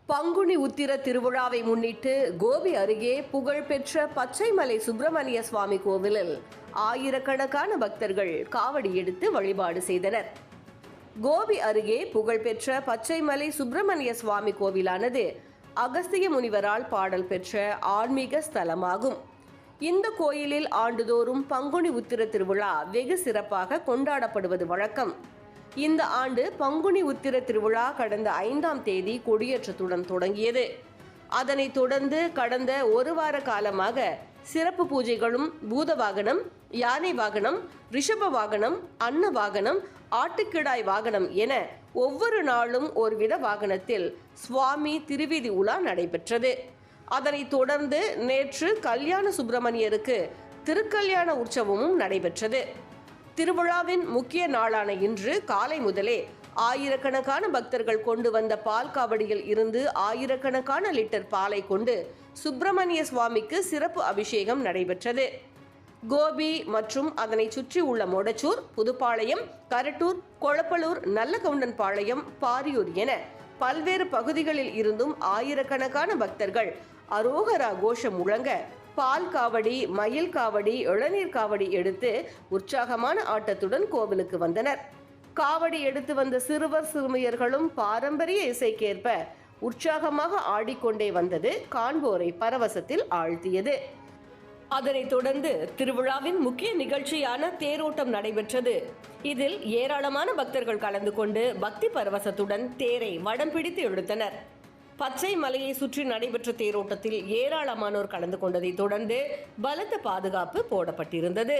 பங்குனி உத்திர திருவிழாவை முன்னிட்டு கோபி அருகே புகழ்பெற்ற பச்சைமலை சுப்பிரமணிய சுவாமி கோவிலில் ஆயிரக்கணக்கான பக்தர்கள் காவடி எடுத்து வழிபாடு செய்தனர். கோபி அருகே புகழ்பெற்ற பச்சைமலை சுப்பிரமணிய சுவாமி கோவிலானது அகஸ்திய முனிவரால் பாடல் பெற்ற ஆன்மீக ஸ்தலமாகும். இந்த கோயிலில் ஆண்டுதோறும் பங்குனி உத்திர திருவிழா வெகு சிறப்பாக கொண்டாடப்படுவது வழக்கம். இந்த ஆண்டு பங்குனி உத்திர திருவிழா கடந்த 5ஆம் தேதி கொடியேற்றத்துடன் தொடங்கியது. அதனைத் தொடர்ந்து கடந்த ஒரு வார காலமாக சிறப்பு பூஜைகளும் பூத வாகனம், யானை வாகனம், ரிஷப வாகனம், அன்ன வாகனம், ஆட்டுக்கிடாய் வாகனம் என ஒவ்வொரு நாளும் ஒருவித வாகனத்தில் சுவாமி திருவீதி உலா நடைபெற்றது. அதனைத் தொடர்ந்து நேற்று கல்யாண சுப்பிரமணியருக்கு திருக்கல்யாண உற்சவமும் நடைபெற்றது. திருவிழாவின் முக்கிய நாளான இன்று காலை முதலே ஆயிரக்கணக்கான பக்தர்கள் கொண்டு வந்த பால் காவடியில் இருந்து ஆயிரக்கணக்கான லிட்டர் பாலை கொண்டு சுப்பிரமணிய சுவாமிக்கு சிறப்பு அபிஷேகம் நடைபெற்றது. கோபி மற்றும் அதனை சுற்றி உள்ள மொடச்சூர், புதுப்பாளையம், கரட்டூர், கொளப்பலூர், நல்லகவுண்டன்பாளையம், பாரியூர் என பல்வேறு பகுதிகளில் இருந்தும் ஆயிரக்கணக்கான பக்தர்கள் அரோகரா கோஷம் முழங்க பால் காவடி, மயில் காவடி, இளநீர் காவடி எடுத்து உற்சாகமான ஆட்டத்துடன் கோவிலுக்கு வந்தனர். காவடி எடுத்து வந்த சிறுவர் சிறுமியர்களும் பாரம்பரிய இசைக்கேற்ப உற்சாகமாக ஆடிக்கொண்டே வந்தது காண்போரை பரவசத்தில் ஆழ்த்தியது. அதனைத் தொடர்ந்து திருவிழாவின் முக்கிய நிகழ்ச்சியான தேரோட்டம் நடைபெற்றது. இதில் ஏராளமான பக்தர்கள் கலந்து கொண்டு பக்தி பரவசத்துடன் தேரை வடம் பிடித்து இழுத்தனர். பச்சை மலையை சுற்றி நடைபெற்ற தேரோட்டத்தில் ஏராளமானோர் கலந்து கொண்டதை தொடர்ந்து பலத்த பாதுகாப்பு போடப்பட்டிருந்தது.